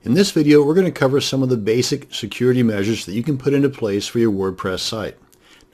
In this video, we're going to cover some of the basic security measures that you can put into place for your WordPress site.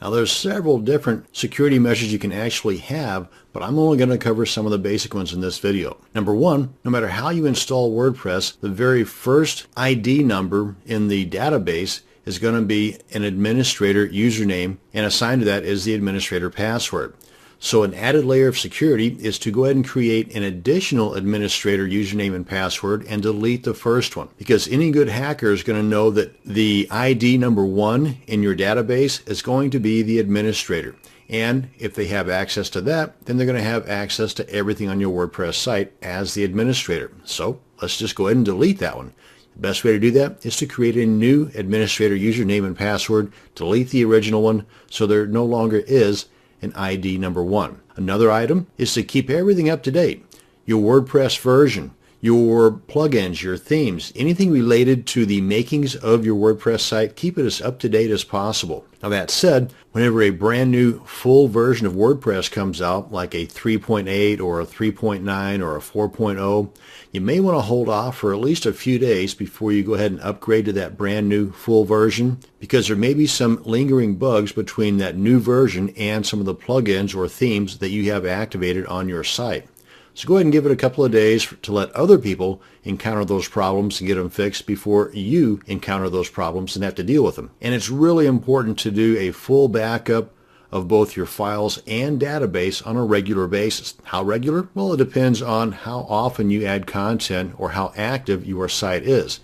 Now, there's several different security measures you can actually have, but I'm only going to cover some of the basic ones in this video. Number one, no matter how you install WordPress, the very first ID number in the database is going to be an administrator username, and assigned to that is the administrator password. So an added layer of security is to go ahead and create an additional administrator username and password and delete the first one, because any good hacker is going to know that the ID number one in your database is going to be the administrator. And if they have access to that, then they're going to have access to everything on your WordPress site as the administrator. So let's just go ahead and delete that one. The best way to do that is to create a new administrator username and password, delete the original one so there no longer is an ID number one. Another item is to keep everything up to date. Your WordPress version, your plugins, your themes, anything related to the makings of your WordPress site, keep it as up to date as possible. Now that said, whenever a brand new full version of WordPress comes out, like a 3.8 or a 3.9 or a 4.0, you may want to hold off for at least a few days before you go ahead and upgrade to that brand new full version, because there may be some lingering bugs between that new version and some of the plugins or themes that you have activated on your site. So go ahead and give it a couple of days to let other people encounter those problems and get them fixed before you encounter those problems and have to deal with them. And it's really important to do a full backup of both your files and database on a regular basis. How regular? Well, it depends on how often you add content or how active your site is.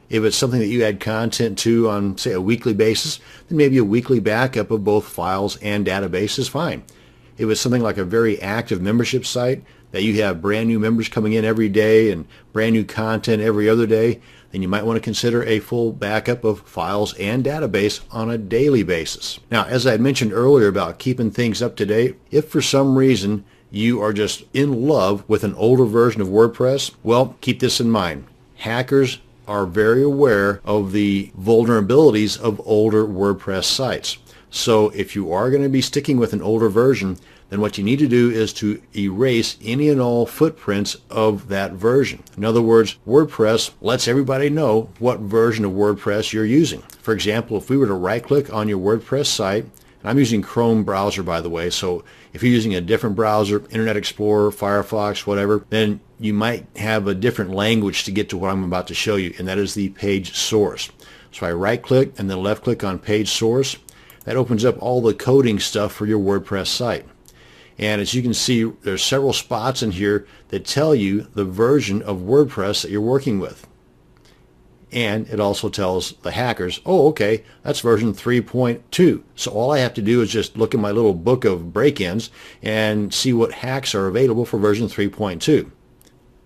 If it's something that you add content to on, say, a weekly basis, then maybe a weekly backup of both files and database is fine. If it's something like a very active membership site, that you have brand new members coming in every day and brand new content every other day, then you might want to consider a full backup of files and database on a daily basis. Now, as I had mentioned earlier about keeping things up to date, if for some reason you are just in love with an older version of WordPress, well, keep this in mind. Hackers are very aware of the vulnerabilities of older WordPress sites. So if you are going to be sticking with an older version, then what you need to do is to erase any and all footprints of that version. In other words, WordPress lets everybody know what version of WordPress you're using. For example, if we were to right-click on your WordPress site, and I'm using Chrome browser, by the way, so if you're using a different browser, Internet Explorer, Firefox, whatever, then you might have a different language to get to what I'm about to show you, and that is the page source. So I right-click and then left-click on page source. That opens up all the coding stuff for your WordPress site. And as you can see, there's several spots in here that tell you the version of WordPress that you're working with. And it also tells the hackers, oh, okay, that's version 3.2. So all I have to do is just look in my little book of break-ins and see what hacks are available for version 3.2.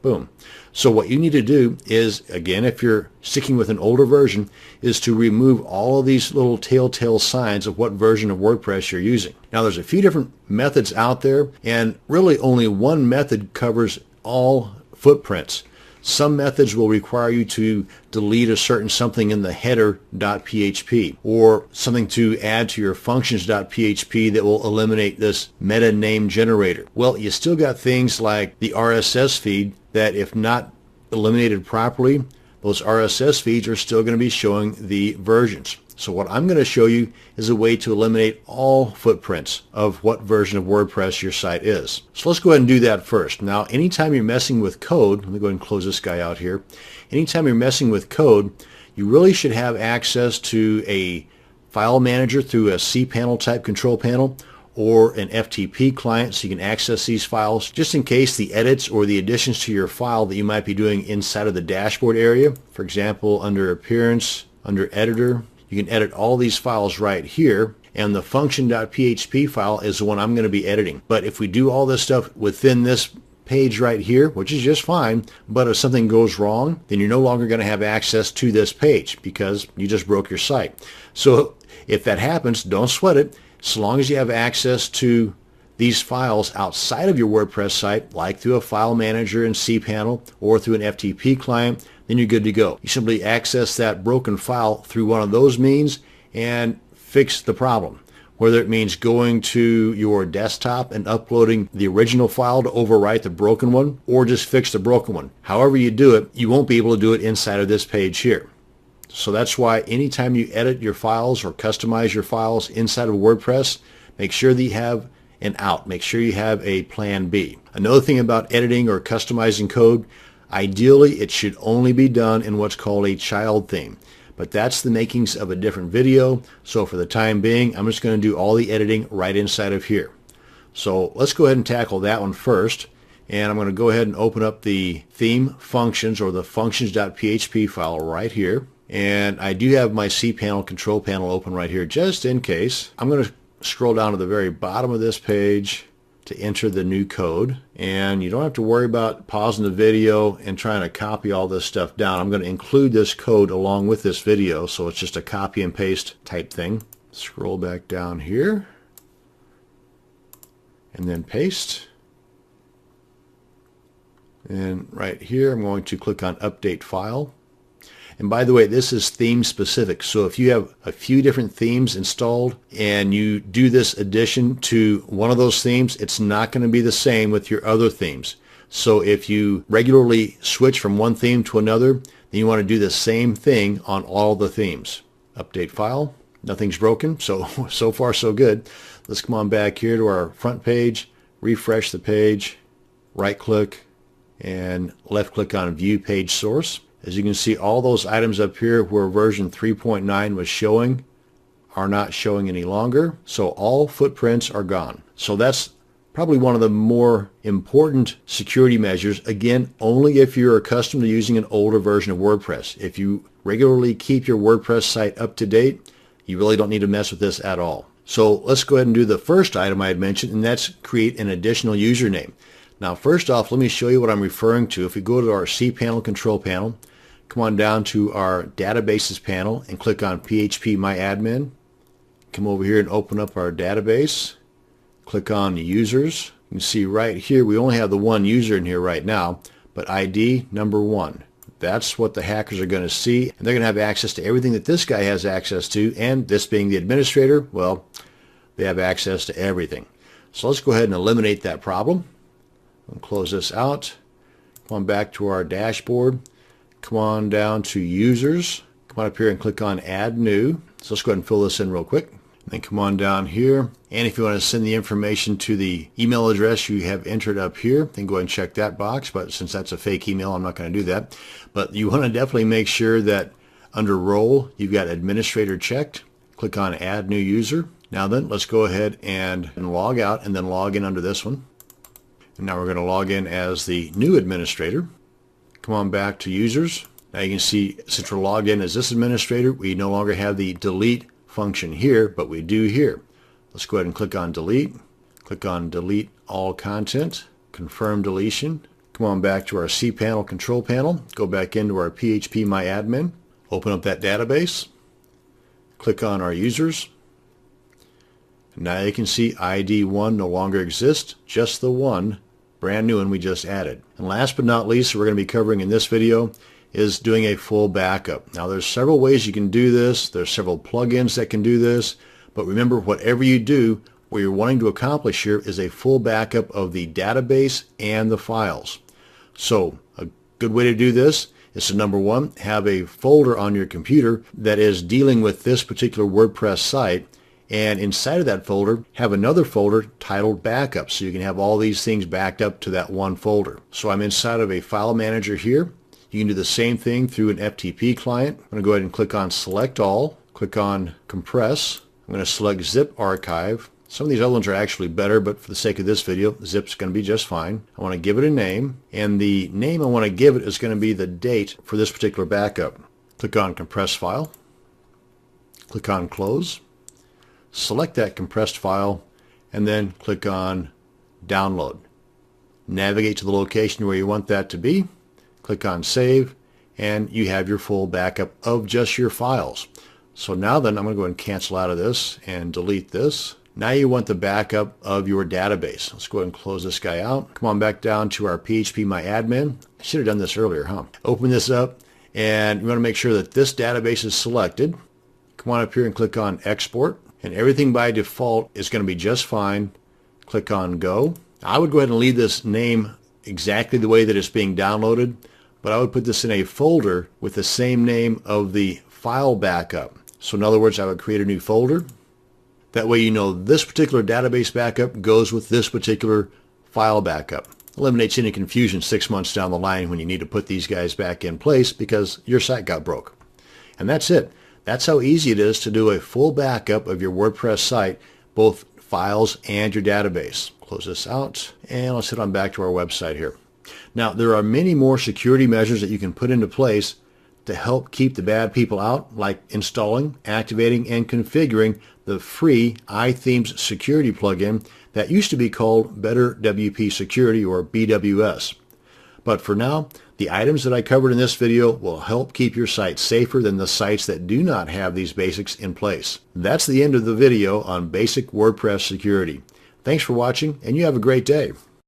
Boom. So what you need to do is, again, if you're sticking with an older version, is to remove all of these little telltale signs of what version of WordPress you're using. Now, there's a few different methods out there, and really only one method covers all footprints. Some methods will require you to delete a certain something in the header.php or something to add to your functions.php that will eliminate this meta name generator. Well, you still got things like the RSS feed that, if not eliminated properly, those RSS feeds are still going to be showing the versions. So what I'm going to show you is a way to eliminate all footprints of what version of WordPress your site is. So let's go ahead and do that first. Now, anytime you're messing with code, let me go ahead and close this guy out here. Anytime you're messing with code, you really should have access to a file manager through a cPanel type control panel or an FTP client, so you can access these files just in case the edits or the additions to your file that you might be doing inside of the dashboard area. For example, under Appearance, under Editor, you can edit all these files right here, and the function.php file is the one I'm going to be editing. But if we do all this stuff within this page right here, which is just fine, but if something goes wrong, then you're no longer going to have access to this page because you just broke your site. So if that happens, don't sweat it. So long as you have access to these files outside of your WordPress site, like through a file manager in cPanel or through an FTP client, then you're good to go. You simply access that broken file through one of those means and fix the problem. whether it means going to your desktop and uploading the original file to overwrite the broken one, or just fix the broken one. However you do it, you won't be able to do it inside of this page here. So that's why anytime you edit your files or customize your files inside of WordPress, make sure that you have an out. Make sure you have a plan B. Another thing about editing or customizing code, ideally it should only be done in what's called a child theme. But that's the makings of a different video. So for the time being, I'm just going to do all the editing right inside of here. So let's go ahead and tackle that one first. And I'm going to go ahead and open up the theme functions or the functions.php file right here. And I do have my cPanel control panel open right here just in case. I'm going to scroll down to the very bottom of this page to enter the new code. And you don't have to worry about pausing the video and trying to copy all this stuff down. I'm going to include this code along with this video, so it's just a copy and paste type thing. Scroll back down here and then paste. And right here I'm going to click on update file. And by the way, this is theme specific. So if you have a few different themes installed and you do this addition to one of those themes, it's not going to be the same with your other themes. So if you regularly switch from one theme to another, then you want to do the same thing on all the themes. Update file. Nothing's broken. So far so good. Let's come on back here to our front page, refresh the page, right click, and left click on view page source. As you can see, all those items up here where version 3.9 was showing are not showing any longer. So all footprints are gone. So that's probably one of the more important security measures. Again, only if you're accustomed to using an older version of WordPress. If you regularly keep your WordPress site up to date, you really don't need to mess with this at all. So let's go ahead and do the first item I had mentioned, and that's create an additional username. Now, first off, let me show you what I'm referring to. If we go to our cPanel control panel, come on down to our databases panel and click on PHP My Admin. Come over here and open up our database. Click on users. You can see right here we only have the one user in here right now, but ID number 1. That's what the hackers are going to see, and they're going to have access to everything that this guy has access to, and this being the administrator, well, they have access to everything. So let's go ahead and eliminate that problem. I'll close this out. Come on back to our dashboard. Come on down to users. Come on up here and click on add new. So let's go ahead and fill this in real quick. And then come on down here. And if you want to send the information to the email address you have entered up here, then go ahead and check that box. But since that's a fake email, I'm not going to do that. But you want to definitely make sure that under role, you've got administrator checked. Click on add new user. Now then, let's go ahead and log out and then log in under this one. And now we're going to log in as the new administrator. Come on back to users. Now you can see since we're logged in as this administrator, we no longer have the delete function here, but we do here. Let's go ahead and click on delete. Click on delete all content. Confirm deletion. Come on back to our cPanel control panel. Go back into our PHP My Admin. Open up that database. Click on our users. Now you can see ID 1 no longer exists, just the one brand new one we just added. And last but not least, we're going to be covering in this video is doing a full backup. Now there's several ways you can do this. There's several plugins that can do this. But remember, whatever you do, what you're wanting to accomplish here is a full backup of the database and the files. So a good way to do this is to, number one, have a folder on your computer that is dealing with this particular WordPress site. And inside of that folder, have another folder titled Backup, so you can have all these things backed up to that one folder. So I'm inside of a file manager here. You can do the same thing through an FTP client. I'm going to go ahead and click on Select All, click on Compress. I'm going to select Zip Archive. Some of these other ones are actually better, but for the sake of this video, Zip's going to be just fine. I want to give it a name, and the name I want to give it is going to be the date for this particular backup. Click on Compress File. Click on Close. Select that compressed file and then click on Download. Navigate to the location where you want that to be. Click on Save, and you have your full backup of just your files. So now then, I'm going to go ahead and cancel out of this and delete this. Now you want the backup of your database. Let's go ahead and close this guy out. Come on back down to our PHP My Admin. I should have done this earlier, huh? Open this up, and you want to make sure that this database is selected. Come on up here and click on Export. and everything by default is going to be just fine. Click on Go. I would go ahead and leave this name exactly the way that it's being downloaded, but I would put this in a folder with the same name of the file backup. So in other words, I would create a new folder. That way you know this particular database backup goes with this particular file backup. Eliminates any confusion 6 months down the line when you need to put these guys back in place because your site got broke. And that's it. That's how easy it is to do a full backup of your WordPress site, both files and your database. Close this out and let's head on back to our website here. Now there are many more security measures that you can put into place to help keep the bad people out, like installing, activating, and configuring the free iThemes security plugin that used to be called Better WP Security, or BWS. But for now, the items that I covered in this video will help keep your site safer than the sites that do not have these basics in place. That's the end of the video on basic WordPress security. Thanks for watching, and you have a great day.